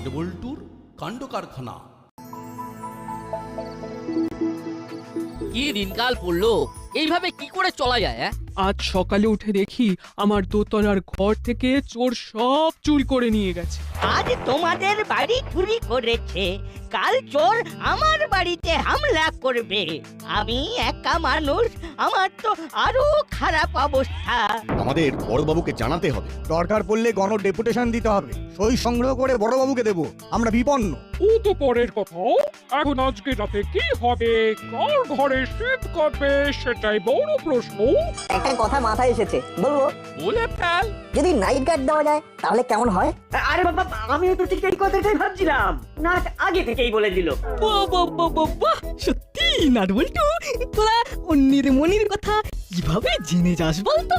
নাটবল্টুর কাণ্ড কারখানা। কি দিনকাল পড়লো, এইভাবে কি করে চলা যায়? আজ সকালে উঠে দেখি আমার দোতলার ঘর থেকে চোর সব চুরি করে নিয়ে গেছে। আজ তোমাদের বাড়ি চুরি করেছে, কাল চোর আমার বাড়িতে হামলা করবে। আমি একা মানুষ, আমার তো আরো খারাপ অবস্থা। আমাদের বড়বাবুকে জানাতে হবে। দরকার পড়লে গণ ডেপুটেশন দিতে হবে, সই সংগ্রহ করে বড়বাবুকে দেব। আমরা বিপন্ন। ও তো পরের কথা, এখন আজকে রাতে কি হবে, কার ঘরে শীত কাটবে সেটাই বড় প্রশ্ন। একটা কথা মাথায় এসেছে, বলবো? বলে ফেল। যদি নাইট গার্ড দেওয়া যায় তাহলে কেমন হয়? আরে বাবা, আমিও তো ঠিক এই কথাটাই ভাবছিলাম। না, আগে থেকেই বলে দিল। সত্যি নাটবল্টু, তোরা অন্যের মনের কথা কিভাবে জেনে যাস বলতো?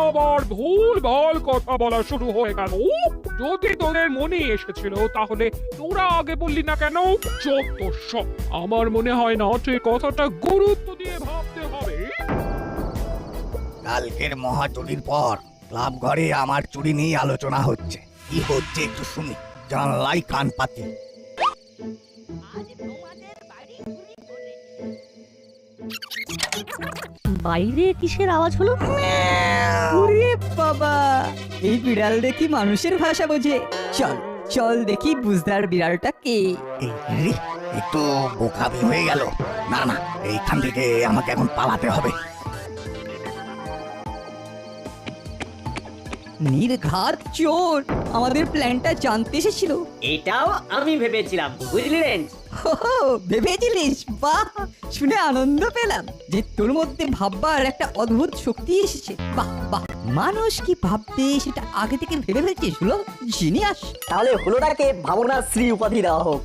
আবার ভুল ভাল কথা বলা শুরু হয়ে গেল। যদি তোদের মনে এসেছিল তাহলে তোরা আগে বললি না কেন? যত সব। আমার মনে হয় না তুই কথাটা গুরুত্ব দিয়ে ভাবতে হবে। কালকের মহা চুরির পর ক্লাব ঘরে আমার চুরি নিয়ে আলোচনা হচ্ছে। কি হচ্ছে একটু শুনি, জানলাই কান পাতি। আজ তোমাদের বাড়ি চুরি করেছে। বাইরে কিসের আওয়াজ হলো? ওরে বাবা, এই বিড়াল দেখি মানুষের ভাষা বোঝে। চল চল দেখি বুঝদার বিড়ালটা কে। এই একটু বোকামি হয়ে গেল। না না, এইখান থেকে আমাকে এখন পালাতে হবে। নির্ঘাত চোর আমাদের প্ল্যানটা জানতে এসেছিল। এটাও আমি ভেবেছিলাম, বুঝলেন? ভেবেছিলিস? বাহ, শুনে আনন্দ পেলাম যে তোর মধ্যে ভাববার একটা অদ্ভুত শক্তি এসেছে। বাহ বাহ, মানুষ কি ভাববে সেটা আগে থেকে ভেবে ফেলছিস। হলো জিনিয়াস। তাহলে হলোটাকে ভাবনার শ্রী উপাধি দেওয়া হোক।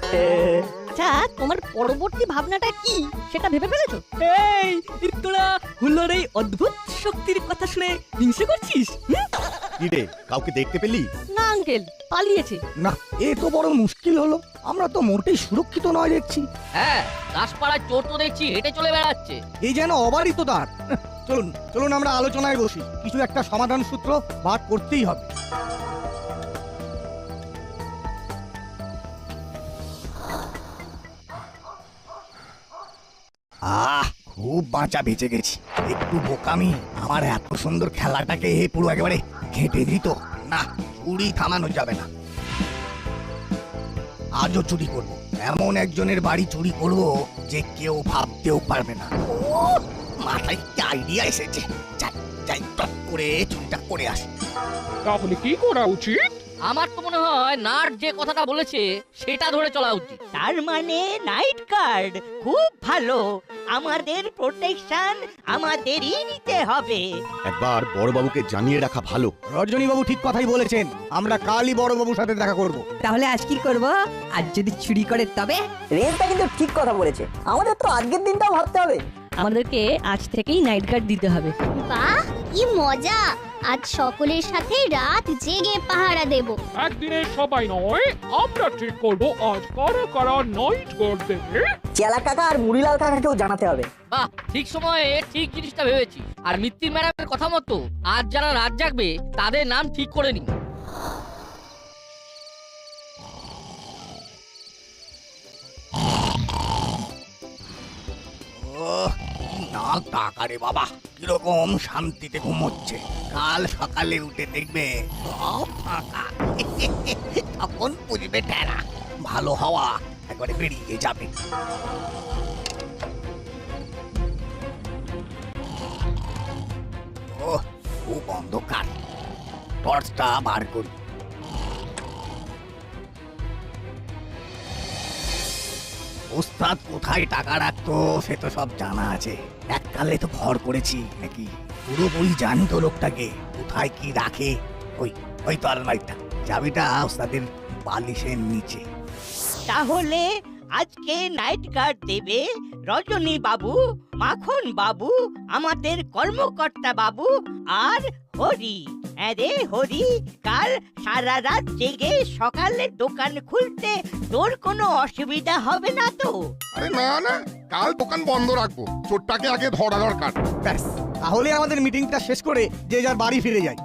আচ্ছা, তোমার পরবর্তী ভাবনাটা কি সেটা ভেবে ফেলেছো? এই তোরা হুলোর এই অদ্ভুত শক্তির কথা শুনে হিংসে করছিস? কি রে, কাউকে দেখতে পেলি? না আঙ্কেল, পালিয়েছে। না, এ তো বড় মুশকিল হলো। আমরা তো মোটেই সুরক্ষিত নয় দেখছি। হ্যাঁ, দাসপাড়ার চোর তো দেখছি হেঁটে চলে বেড়াচ্ছে। এই যেন অবারিত দ্বার। চলুন চলুন আমরা আলোচনায় বসি, কিছু একটা সমাধান সূত্র বার করতেই হবে। খুব বাঁচা বেঁচে গেছি। একটু বোকামি আমার এত সুন্দর খেলাটাকে পুরো একেবারে ঘেঁটে দিত। না, চুরি থামানো যাবে না। আজও চুরি করব, এমন একজনের বাড়ি চুরি করব যে কেউ ভাবতেও পারবে না। ও, মাথায় কি আইডিয়া এসেছে। যাই যাই, টপ করে চুরিটা করে আসি। তাহলে কি করা উচিত? আমার তো মনে হয় নাট যে কথাটা বলেছে সেটা ধরে চলা উচিত। তার মানে নাইট গার্ড খুব ভালো। আমাদের প্রোটেকশন আমাদেরই নিতে হবে। একবার বড়বাবুকে জানিয়ে রাখা ভালো। রজনী বাবু ঠিক কথাই বলেছেন, আমরা কালই বড়বাবুর সাথে দেখা করব। তাহলে আজ কি করবো? আজ যদি চুরি করে তবে? রেঞ্জটা কিন্তু ঠিক কথা বলেছে, আমাদের তো আজকের দিনটাও ভাবতে হবে। আমাদেরকে আজ থেকেই নাইট গার্ড দিতে হবে। বাহ, কি মজা! আজ সকলের সাথে রাত জেগে পাহারা দেব। একদিনে সবাই নয়, আমরা ঠিক করবো আজ কারা কারা নাইট গার্ড দেবে। চেলা কাকা আর মুড়িলাল কাকাকেও জানাতে হবে। বাহ, ঠিক সময়ে ঠিক জিনিসটা ভেবেছি। আর মিত্তির ম্যাডামের কথা মতো আজ যারা রাত জাগবে তাদের নাম ঠিক করে নি। না টাকা রে বাবা, কিরকম শান্তিতে ঘুমোচ্ছে। কাল সকালে উঠে দেখবে সব ফাঁকা। তখন বুঝবে টেরা, ভালো হওয়া একবারে বেরিয়ে যাবে। ও, খুব অন্ধকার। টর্চটা বার করি। ওস্তাদ কোথায় টাকা রাখতো সে তো সব জানা আছে। এককালে তো ভর করেছি নাকি, পুরোপুরি জানি তো লোকটাকে কোথায় কি রাখে। ওই ওই তো আলমারিটা, চাবিটা ওস্তাদের বালিশের নিচে। তাহলে আজকে নাইট গার্ড দেবে রজনী বাবু, মাখন বাবু, আমাদের কর্মকর্তা বাবু আর হরি। আরে হরি, কাল সারা রাত জেগে সকালে দোকান খুলতে তোর কোনো অসুবিধা হবে না তো? আরে না না, কাল দোকান বন্ধ রাখবো, চোরটাকে আগে ধরা দরকার। ব্যাস, তাহলে আমাদের মিটিংটা শেষ করে যে যার বাড়ি ফিরে যাই।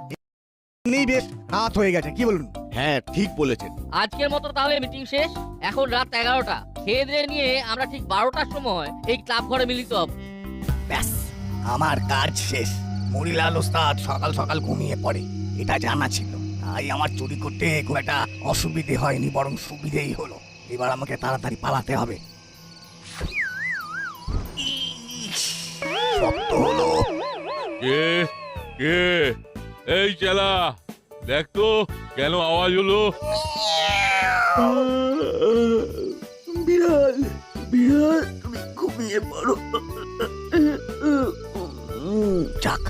নেই, বেশ রাত হয়ে গেছে, কি বলুন? হ্যাঁ ঠিক বলেছেন। আজকের মতো তাহলে মিটিং শেষ। এখন রাত 11টা। খেয়ে দিয়ে নিয়ে আমরা ঠিক 12টার সময় এই ক্লাব ঘরে মিলিত হব। ব্যাস আমার কাজ শেষ। মরিলাল ওস্তাদ সকাল সকাল ঘুমিয়ে পড়ে, এটা জানা ছিল। তাই আমার চুরি করতে খুব একটা অসুবিধে হয়নি, বরং সুবিধেই হলো। এবার আমাকে তাড়াতাড়ি পালাতে হবে। ইস, শক্ত হলো। কে কে এই চেলা, দেখ তো কেন আওয়াজ হলো? বিড়াল, বিড়াল, তুমি ঘুমিয়ে পড়ো। যাক,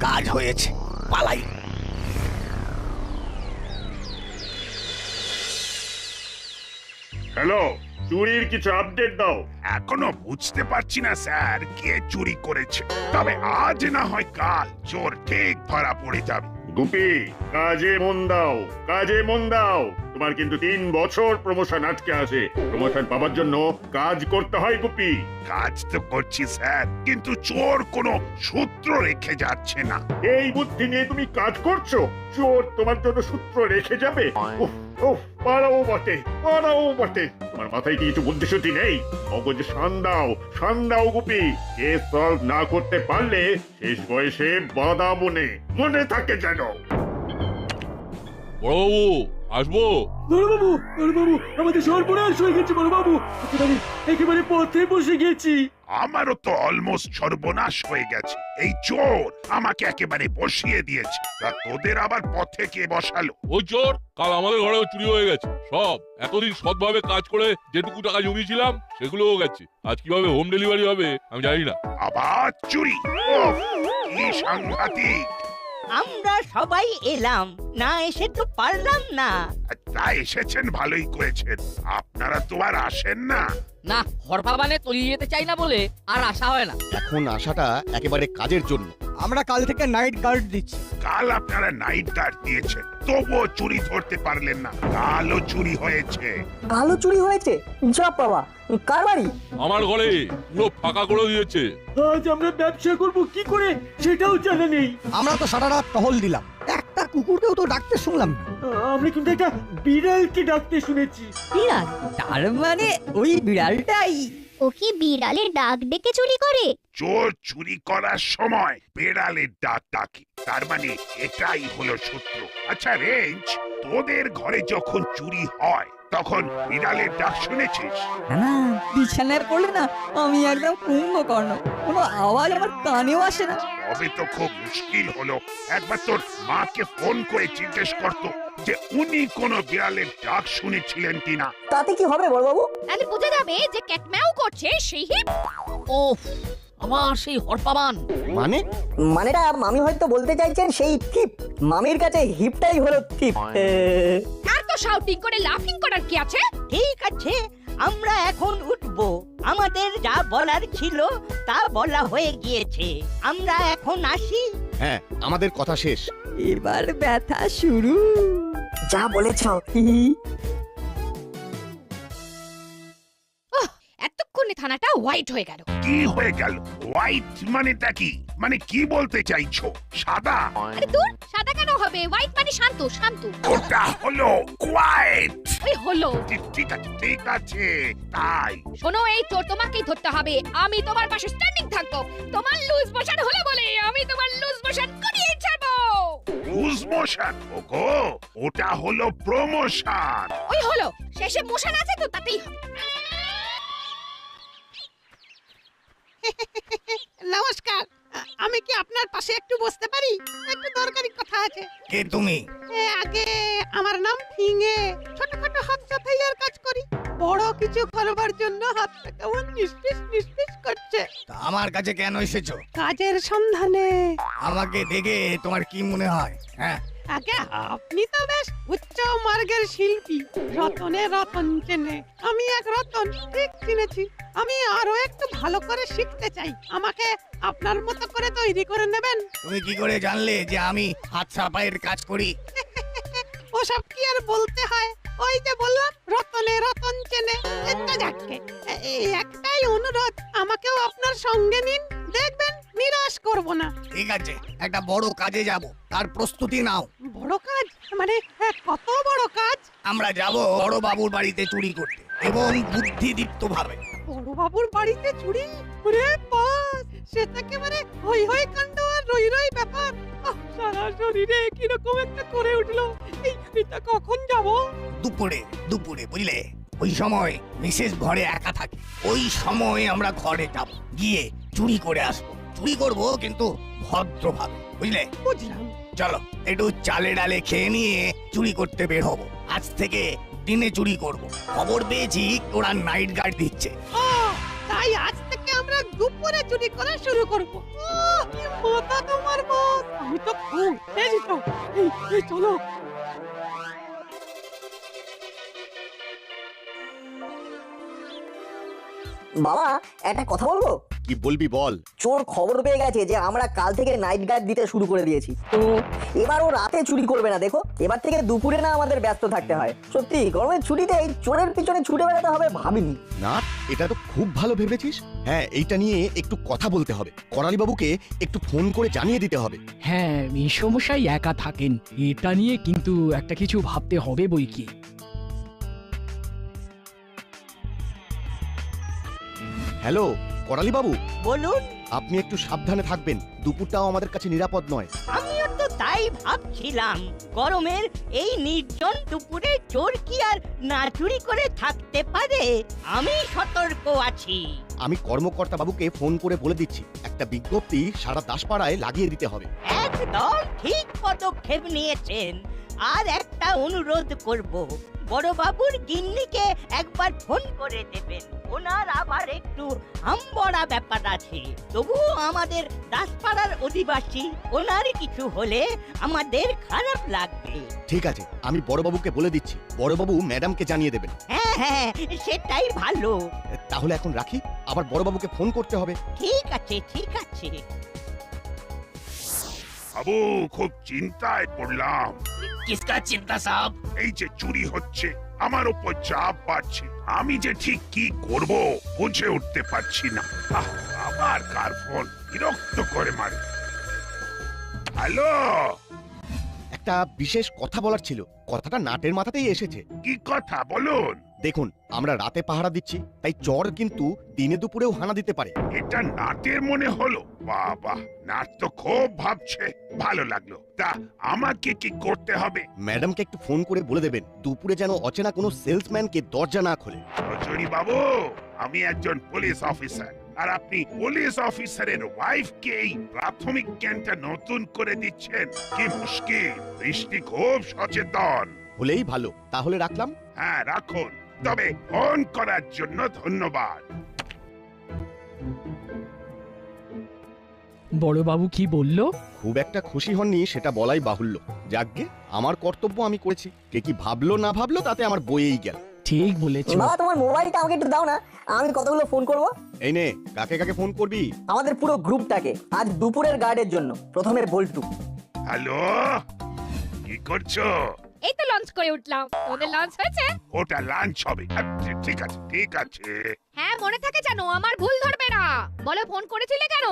কাজ হয়েছে, পালাই। হ্যালো, চুরির কিছু আপডেট দাও। এখনো বুঝতে পারছি না স্যার কে চুরি করেছে, তবে আজ না হয় কাল চোর ঠিক ধরা পড়ে যাবে। গুপি, কাজে মন দাও, কাজে মন দাও। তোমার কিন্তু 3 বছর প্রমোশন আটকে আছে। প্রমোশন পাওয়ার জন্য কাজ করতে হয় গুপি। কাজ তো করছি স্যার, কিন্তু চোর কোনো সূত্র রেখে যাচ্ছে না। এই বুদ্ধি নিয়ে তুমি কাজ করছো? চোর তোমার জন্য সূত্র রেখে যাবে? পারাও বটে, পারাও বটে। তোমার মাথায় কি কিছু বুদ্ধি শুদ্ধি নেই? মগজ শান দাও গুপি। কেস সলভ না করতে পারলে শেষ বয়সে বাধা মনে থাকে যেন। বড়বাবু আসবো? বড়বাবু, বড়বাবু, আমাদের সর্বনাশ হয়ে গেছে বড়বাবু। একেবারে পথে বসে গেছি। আমারও তো অলমোস্ট সর্বনাশ হয়ে গেছে। এই চোর আমাকে একেবারে বসিয়ে দিয়েছে। তা তোদের আবার পথে কে বসালো? ওই চোর কাল আমাদের ঘরেও চুরি হয়ে গেছে সব। এতদিন সৎভাবে কাজ করে যেটুকু টাকা জমিয়েছিলাম সেগুলোও গেছে। আজ কিভাবে হোম ডেলিভারি হবে আমি জানি না। আবার চুরি? ওফ, কি সাংঘাতিক। আমরা সবাই এলাম, না এসে তো পারলাম না। তা এসেছেন, ভালোই করেছেন। আপনারা তো আর আসেন না। না, ঘরপাবানে তলিয়ে যেতে চাই না বলে আর আসা হয় না। এখন আসাটা একেবারে কাজের জন্য। আমরা কাল থেকে নাইট গার্ড দিচ্ছি। কাল আপনারা নাইট গার্ড দিয়েছেন, তবুও চুরি ধরতে পারলেন না। কালও চুরি হয়েছে। কালো চুরি হয়েছে? যা বাবা, কার বাড়ি? আমার ঘরে পুরো ফাঁকা করে দিয়েছে। আজ আমরা ব্যবসা করব কি করে সেটাও জানা নেই। আমরা তো সারা রাত টহল দিলাম, একটা কুকুরকেও তো ডাকতে শুনলাম না। আমরা কিন্তু একটা বিড়ালকে ডাকতে শুনেছি। বিড়াল? তার মানে ওই বিড়ালটাই। ও কি বিড়ালের ডাক ডেকে চুরি করে? চোর চুরি করার সময় বেড়ালের ডাক ডাকে, তার মানে এটাই হলো সূত্র। আচ্ছা রেঞ্জ, তোদের ঘরে যখন চুরি হয় তখন বিড়ালের ডাক শুনেছিস? না, বিছানায় পড়লে না আমি একদম কুম্ভকর্ণ, কোনো আওয়াজ আমার কানেও আসে না। তবে তো খুব মুশকিল হলো। একবার তোর মাকে ফোন করে জিজ্ঞেস করতো যে উনি কোনো বিড়ালের ডাক শুনেছিলেন কিনা। তাতে কি হবে বড়বাবু? তাহলে বোঝা যাবে যে ক্যাটম্যাও করছে সেই হিপ। ওফ, আবার সেই হরপাবান। মানেটা মামি হয়তো বলতে চাইছেন সেই থিপ। মামির কাছে হিপটাই হলো থিপ। আর তো শাউটিং করে লাফিং করার কি আছে? ঠিক আছে, আমরা এখন উঠবো। আমাদের যা বলার ছিল তা বলা হয়ে গিয়েছে। আমরা এখন আসি। হ্যাঁ, আমাদের কথা শেষ। এবার ব্যথা শুরু। যা বলেছ। এতক্ষণে থানাটা হোয়াইট হয়ে গেল। কি হয়ে গেল? হোয়াইট মানেটা কি? মানে কি বলতে চাইছো? সাদা? আরে দূর, সাদা কেন হবে? হোয়াইট মানে শান্ত, শান্ত। ওটা হলো কোয়াইট। ওই হলো। ঠিক আছে, ঠিক আছে, তাই। শোনো, এই চোর তোমাকেই ধরতে হবে। আমি তোমার পাশে স্ট্যান্ডিং থাকবো। তোমার লুজ মোশন হলো বলে আমি তোমার লুজ মোশন করিয়ে ছাড়বো। Loose motion? ওগো, ওটা হলো প্রমোশন। ওই হলো, শেষে মোশন আছে তো তাতেই হবে। নমস্কার, আমি কি আপনার পাশে একটু বসতে পারি? একটু দরকারি কথা আছে। কে তুমি? আগে আমার নাম ফিঙে। ছোটখাটো হাত সাথাইয়ের কাজ করি। বড় কিছু করবার জন্য হাতটা কেমন নিষ্পিস নিষ্পিস করছে। তা আমার কাছে কেন এসেছো? কাজের সন্ধানে। আমাকে দেখে তোমার কি মনে হয়? হ্যাঁ, আগে আপনি তো বেশ উচ্চ মার্গের শিল্পী। রতনে রতন চেনে, আমি এক রতন ঠিক চিনেছি। আমি আরো একটু ভালো করে শিখতে চাই। আমাকে আপনার মতো করে তৈরি করে নেবেন। তুমি কি করে জানলে যে আমি হাত সাফাইয়ের কাজ করি? ওসব কি আর বলতে হয়? ওই যে বললাম, রতনে রতন চেনে। যাকে এই একটাই অনুরোধ, আমাকেও আপনার সঙ্গে নিন। দেখবেন নিরাশ করব না। ঠিক আছে, একটা বড় কাজে যাব, তার প্রস্তুতি নাও। বড় কাজ মানে কত বড় কাজ? আমরা যাব বড় বাবুর বাড়িতে চুরি করতে এবং বুদ্ধিদীপ্ত ভাবে। বড় বাবুর বাড়িতে চুরি? ওরে বাস, সেটা একেবারে হই হই কাণ্ড আর রই রই ব্যাপার। সারা শরীরে কিরকম একটা করে উঠলো। এটা কখন যাব? দুপুরে দুপুরে, বুঝলে? ওই সময় মিসেস ঘরে একা থাকে, ওই সময় আমরা ঘরে যাব, গিয়ে চুরি করে আসবো। চুরি করব কিন্তু ভদ্রভাবে, বুঝলে? বুঝলাম। চলো একটু চালে ডালে খেয়ে নিয়ে চুরি করতে বের হবো। আজ থেকে দিনে চুরি করব। খবর পেয়েছি ওরা নাইট গার্ড দিচ্ছে। তাই আজ থেকে আমরা দুপুরে চুরি করা শুরু করব। কি মাথা তোমার বস! আমি তো খুব উত্তেজিত। এই চলো। বাবা, একটা কথা বলবো? কি বলবি বল। চোর খবর পেয়ে গেছে যে আমরা কাল থেকে নাইট গার্ড দিতে শুরু করে দিয়েছি। তো এবার ও রাতে চুরি করবে না, দেখো। এবার থেকে দুপুরে না আমাদের ব্যস্ত থাকতে হয়। সত্যি গরমের ছুটিতে এই চোরের পিছনে ছুটে বেড়াতে হবে ভাবিনি। না, এটা তো খুব ভালো ভেবেছিস। হ্যাঁ, এইটা নিয়ে একটু কথা বলতে হবে। করালি বাবুকে একটু ফোন করে জানিয়ে দিতে হবে। হ্যাঁ, মেসমশাই একা থাকেন, এটা নিয়ে কিন্তু একটা কিছু ভাবতে হবে বই কি। হ্যালো করালি বাবু, বলুন। আপনি একটু সাবধানে থাকবেন, দুপুরটাও আমাদের কাছে নিরাপদ নয়। আমিও তো তাই ভাবছিলাম, গরমের এই নির্জন দুপুরে চোর কি আর না চুরি করে থাকতে পারে? আমি সতর্ক আছি। আমি কর্মকর্তা বাবুকে ফোন করে বলে দিচ্ছি, একটা বিজ্ঞপ্তি সারা দাসপাড়ায় লাগিয়ে দিতে হবে। একদম ঠিক পদক্ষেপ নিয়েছেন। আর একটা অনুরোধ করব, বড় বাবুর গিন্নিকে একবার ফোন করে দেবেন। ওনার আবার একটু হামবড়া ব্যাপার আছে। তবুও আমাদের দাসপাড়ার অধিবাসী, ওনার কিছু হলে আমাদের খারাপ লাগবে। ঠিক আছে, আমি বড়বাবুকে বলে দিচ্ছি, বড়বাবু ম্যাডামকে জানিয়ে দেবেন। হ্যাঁ হ্যাঁ, সেটাই ভালো। তাহলে এখন রাখি, আবার বড়বাবুকে ফোন করতে হবে। ঠিক আছে ঠিক আছে। বাবু, খুব চিন্তায় পড়লাম। কিসকা চিন্তা সাহেব? এই যে চুরি হচ্ছে, আমার উপর চাপ বাড়ছে। আমি যে ঠিক কি করব বুঝে উঠতে পারছি না। আবার কার ফোন বিরক্ত করে মারে। হ্যালো, একটা বিশেষ কথা বলার ছিল, কথাটা নাটের মাথাতেই এসেছে। কি কথা বলুন? দেখুন, আমরা রাতে পাহারা দিচ্ছি, তাই চোর কিন্তু দিনে দুপুরেও হানা দিতে পারে। এটা নাটের মনে হলো? বাবা, নাট তো খুব ভাবছে। ভালো লাগলো। তা আমাকে কি করতে হবে? ম্যাডামকে একটু ফোন করে বলে দেবেন, দুপুরে যেন অচেনা কোনো সেলসম্যানকে দরজা না খোলে। রজনী বাবু, আমি একজন পুলিশ অফিসার, আর আপনি পুলিশ অফিসারের ওয়াইফকে এই প্রাথমিক জ্ঞানটা নতুন করে দিচ্ছেন। কি মুশকিল। বৃষ্টি খুব সচেতন। হলেই ভালো, তাহলে রাখলাম। হ্যাঁ, রাখুন। তবে ফোন করার জন্য ধন্যবাদ। বড়বাবু কি বললো? খুব একটা খুশি হননি সেটা বলাই বাহুল্য। যাকগে, আমার কর্তব্য আমি করেছি। কে কি ভাবলো না ভাবলো তাতে আমার বইয়েই গেল। ঠিক বলেছো। বাবা, তোমার মোবাইলটা আমাকে একটু দাও না, আমি কতগুলো ফোন করব। এই নে, কাকে কাকে ফোন করবি? আমাদের পুরো গ্রুপটাকে, আজ দুপুরের গার্ডের জন্য। প্রথমে বল্টু। হ্যালো, কি করছো? এই তো লঞ্চ করে উঠলাম। ওদের লঞ্চ হয়েছে? ওটা লাঞ্চ হবে। ঠিক আছে ঠিক আছে। হ্যাঁ, মনে থাকে জানো, আমার ভুল ধরবে না। বলো, ফোন করেছিলে কেন?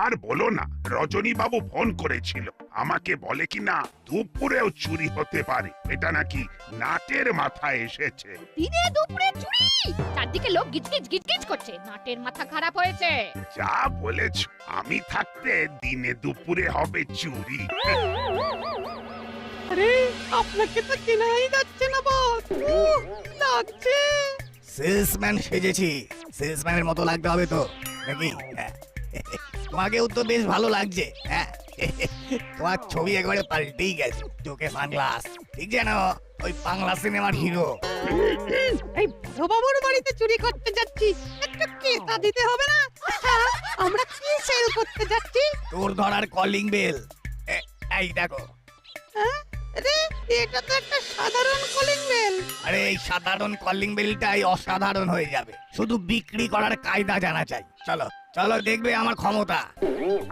আর বলো না, রজনী বাবু ফোন করেছিল। আমাকে বলে কি না দুপুরেও চুরি হতে পারে। এটা নাকি নাটের মাথায় এসেছে। দিনে দুপুরে চুরি? চারদিকে লোক গিজগিজ গিজগিজ করছে। নাটের মাথা খারাপ হয়েছে। যা বলেছ, আমি থাকতে দিনে দুপুরে হবে চুরি। আরে, আপনাকে তো চেনাই যাচ্ছে না বস। লাগছে সেলসম্যান সেজেছি, সেলসম্যানের মতো লাগতে হবে তো নাকি? তোমাকেও তো বেশ ভালো লাগছে। হ্যাঁ, তোমার ছবি একবারে পাল্টেই গেছে। চোখে সানগ্লাস, ঠিক যেন ওই বাংলা সিনেমার হিরো। এই বড় বাবুর বাড়িতে চুরি করতে যাচ্ছি, একটু কেতা দিতে হবে না? আমরা কি সেল করতে যাচ্ছি? তোর ধরার কলিং বেল। এই দেখো। আরে, এটা তো একটা সাধারণ কলিং বেল। আরে, এই সাধারণ কলিং বেলটাই অসাধারণ হয়ে যাবে। শুধু বিক্রি করার কায়দা জানা চাই। চলো চলো, দেখবে আমার ক্ষমতা।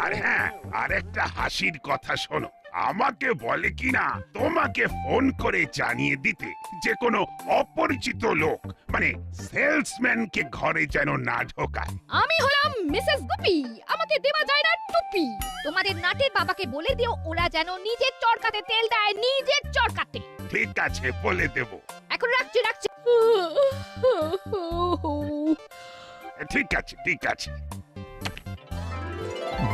আর হ্যাঁ, আর একটা হাসির কথা শোনো। আমাকে বলে কিনা তোমাকে ফোন করে জানিয়ে দিতে যে কোনো অপরিচিত লোক মানে সেলসম্যানকে ঘরে যেন না ঢোকায়। আমি হলাম মিসেস গুপি, আমাকে দেওয়া যায় না টুপি। তোমাদের নাটের বাবাকে বলে দিও ওরা যেন নিজের চরকাতে তেল দেয়, নিজের চরকাতে। ঠিক আছে, বলে দেব। এখন রাখছি রাখছি। ঠিক আছে ঠিক আছে।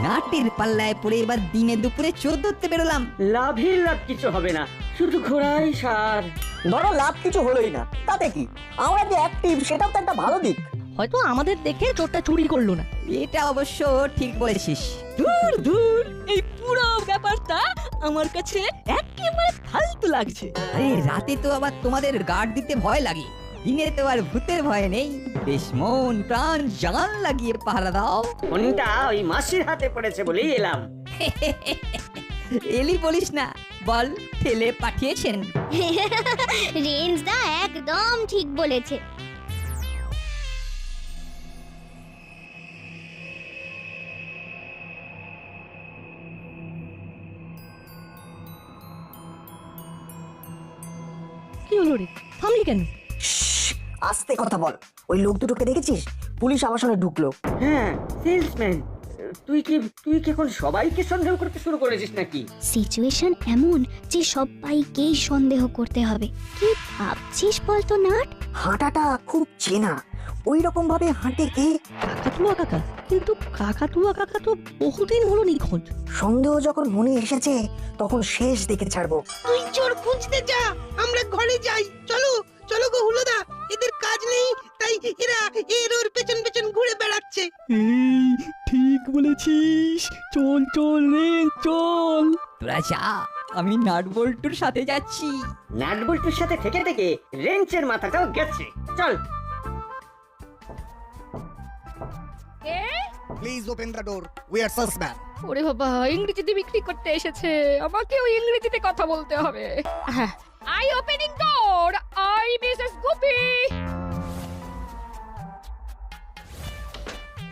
নাটের পাল্লায় পড়ে এবার দিনে দুপুরে চোর ধরতে বেরোলাম। লাভের লাভ কিছু হবে না, শুধু ঘোড়াই সার। ধরো লাভ কিছু হলোই না, তাতে কি? আমরা যে অ্যাক্টিভ সেটাও তো একটা ভালো দিক। হয়তো আমাদের দেখে চোরটা চুরি করলো না। এটা অবশ্য ঠিক বলেছিস। দূর দূর, এই পুরো ব্যাপারটা আমার কাছে একেবারে ফালতু লাগছে। আরে রাতে তো আবার তোমাদের গার্ড দিতে ভয় লাগে, দিনে তো আর ভূতের ভয় নেই। বেশ মন প্রাণ জান লাগিয়ে পাহারা দাও। ফোনটা ওই মাসির হাতে পড়েছে বলেই এলাম। এলি বলিস না, বল ঠেলে পাঠিয়েছেন। রেঞ্জদা একদম ঠিক বলেছে। কি হলো রে, থামলি কেন? আস্তে কথা বল। ওই লোক দুটোকে দেখেছিস? পুলিশ আবাসনে ঢুকলো। হ্যাঁ, সেলসম্যান। তুই কি এখন সবাইকে সন্দেহ করতে শুরু করেছিস নাকি? সিচুয়েশন এমন যে সবাইকেই সন্দেহ করতে হবে। কি ভাবছিস বলতো নাট? হাঁটাটা খুব চেনা, ওই রকম ভাবে হাঁটে কে? কাকাতুয়া কাকা। কিন্তু কাকাতুয়া কাকা তো বহুদিন হলো নিখোঁজ। সন্দেহ যখন মনে এসেছে তখন শেষ দেখে ছাড়বো। তুই চোর খুঁজতে যা, আমরা ঘরে যাই। চলো চলো গো হুলোদা, এদের কাজ নেই তাই এরা এর ওর পেছন পেছন ঘুরে বেড়াচ্ছে। ঠিক বলেছিস, চল চল রে চল। তোরা যা, আমি নাট বল্টুর সাথে যাচ্ছি। নাট বল্টুর সাথে থেকে থেকে রেঞ্চের মাথাটাও গেছে। চল। কে? Please open the door, we are Sussman. ওরে বাবা, ইংরেজিতে বিক্রি করতে এসেছে, আমাকে ওই ইংরেজিতে কথা বলতে হবে। I opening door, I Mrs Gupi.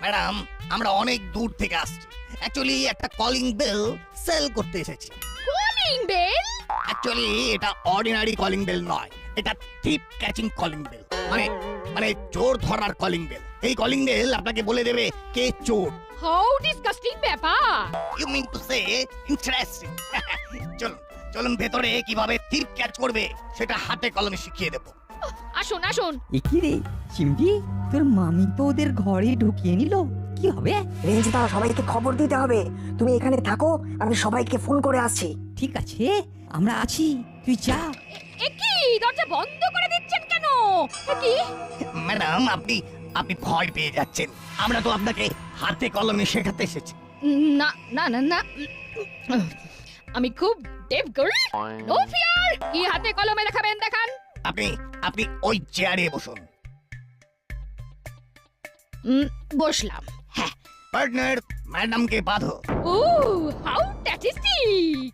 Madam, আমরা অনেক দূর থেকে আসছি। অ্যাকচুয়ালি একটা কলিং বেল সেল করতে এসেছি। Calling bell? অ্যাকচুয়ালি এটা অর্ডিনারি কলিং বেল নয়, এটা থিপ ক্যাচিং কলিং বেল। মানে চোর ধরার কলিং বেল। এই কলিং বেল আপনাকে বলে দেবে কে চোর। হাউ ডিসকাস্টিং ব্যাপার। You mean to say interesting. চলুন চলুন ভেতরে কিভাবে থিপ ক্যাচ করবে সেটা হাতে কলমে শিখিয়ে দেবো। আসুন আসুন। একি রে চিমটি, তোর মামি তো ওদের ঘরে ঢুকিয়ে নিল, কি হবে? রেঞ্জদা, সবাইকে খবর দিতে হবে। তুমি এখানে থাকো, আমি সবাইকে ফোন করে আসছি। ঠিক আছে, আমরা আছি, তুই যা। এ কি, দরজা বন্ধ করে দিচ্ছেন কেন? এ কি? ম্যাডাম, আপনি ভয় পেয়ে যাচ্ছেন। আমরা তো আপনাকে হাতে কলমে শেখাতে এসেছি। না না না না, আমি খুব ডেভ গার্ল, নো ফিয়ার। কি হাতে কলমে দেখাবেন দেখান। আপনি ওই চেয়ারে বসুন। বসলাম। হ্যাঁ। পার্টনার, ম্যাডামকে বাঁধো। ও, হাউ ট্যাটিস্টিক।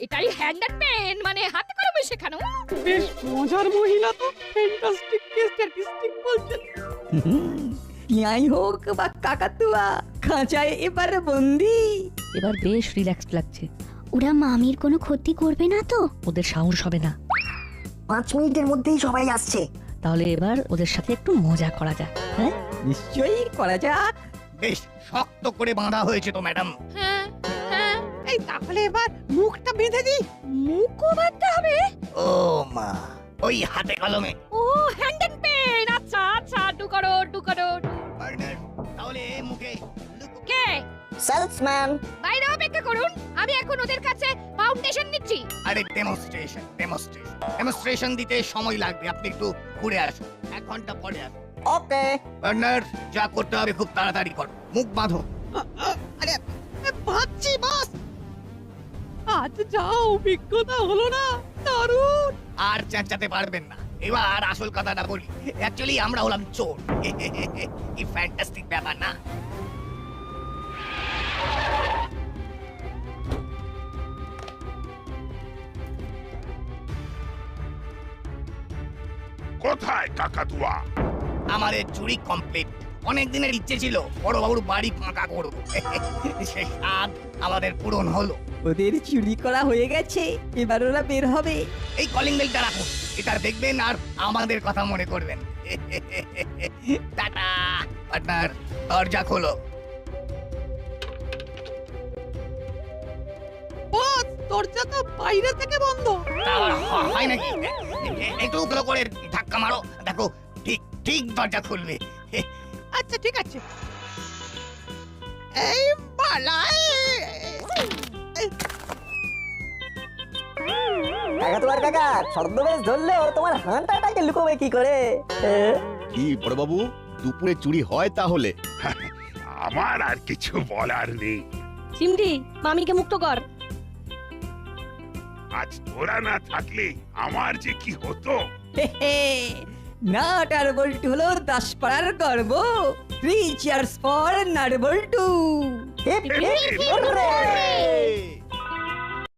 এটাই হ্যান্ড অ্যান্ড পেন, মানে হাতে কলমে শেখানো। বেশ মজার মহিলা তো, ফ্যান্টাস্টিক কে স্ট্যাটিস্টিক বলছেন। টিয়াই হোক বা কাকাতুয়া, খাঁচায় এবার বন্দি। এবার বেশ রিল্যাক্সড লাগছে। ওরা মামির কোনো ক্ষতি করবে না তো? ওদের সাহস হবে না। 5 মিনিটের মধ্যেই সবাই আসছে। তাহলে এবার ওদের সাথে একটু মজা করা যাক। হ্যাঁ, নিশ্চয়ই করা যাক। বেশ শক্ত করে বাঁধা হয়েছে তো ম্যাডাম। হ্যাঁ হ্যাঁ। এই তাহলে এবার মুখটা বেঁধে দিই। মুখও বাঁধতে হবে? ও মা, ওই হাতে কলমে। ও, হ্যান্ড অ্যান্ড পেন। আচ্ছা আচ্ছা, ডু করো। পার্টনার, তাহলে মুখে কে? সেলসম্যান। বাইরে অপেক্ষা করুন, আমি এখন ওদের কাছে ফাউন্ডেশন নিচ্ছি। আরে ডেমনস্ট্রেশন দিতে সময় লাগবে। আপনি একটু ঘুরে আসুন, 1 ঘন্টা পরে আসুন। ওকে। পার্টনার, যা করতে হবে খুব তাড়াতাড়ি করো। মুখ বাঁধো। আরে বাঁচছি বস। আজ যা অভিজ্ঞতা হলো না, দারুণ। আর চেঁচাতে পারবেন না। এবার আসল কথাটা বলি। অ্যাকচুয়ালি আমরা হলাম চোর। কি ফ্যান্টাস্টিক ব্যাপার না? কোথায় কাকাতুয়া? আমাদের চুরি কমপ্লিট, অনেক দিনের ইচ্ছে ছিল বড়বাবুর বাড়ি ফাঁকা করবো সে স্বাদ আমাদের পূরণ হলো। ওদের চুরি করা হয়ে গেছে, এবার ওরা বের হবে। এই কলিং বেলটা রাখুন, এটা দেখবেন আর আমাদের কথা মনে করবেন। টাটা পার্টনার, দরজা খোলো। বস দরজা তো বাইরে থেকে বন্ধ। তা আবার হয় নাকি? একটু উপরে করে ধাক্কা মারো, দেখো ঠিক ঠিক দরজা খুলবে। আচ্ছা ঠিক আছে। এই বালাই কাকা তোমার কাকা ছদ্মবেশ ধরলেও তোমার হাঁটাটাকে লুকোবে কি করে? কি বড়বাবু, দুপুরে চুরি হয় তাহলে? আমার আর কিছু বলার নেই। চিমটি মামিকে মুক্ত কর। আজ তোরা না থাকলে আমার যে কি হতো। নাট আর বল্টু হলো দাসপাড়ার গর্ব। 3 cheers for নাট বল্টু। Hip hip hurray!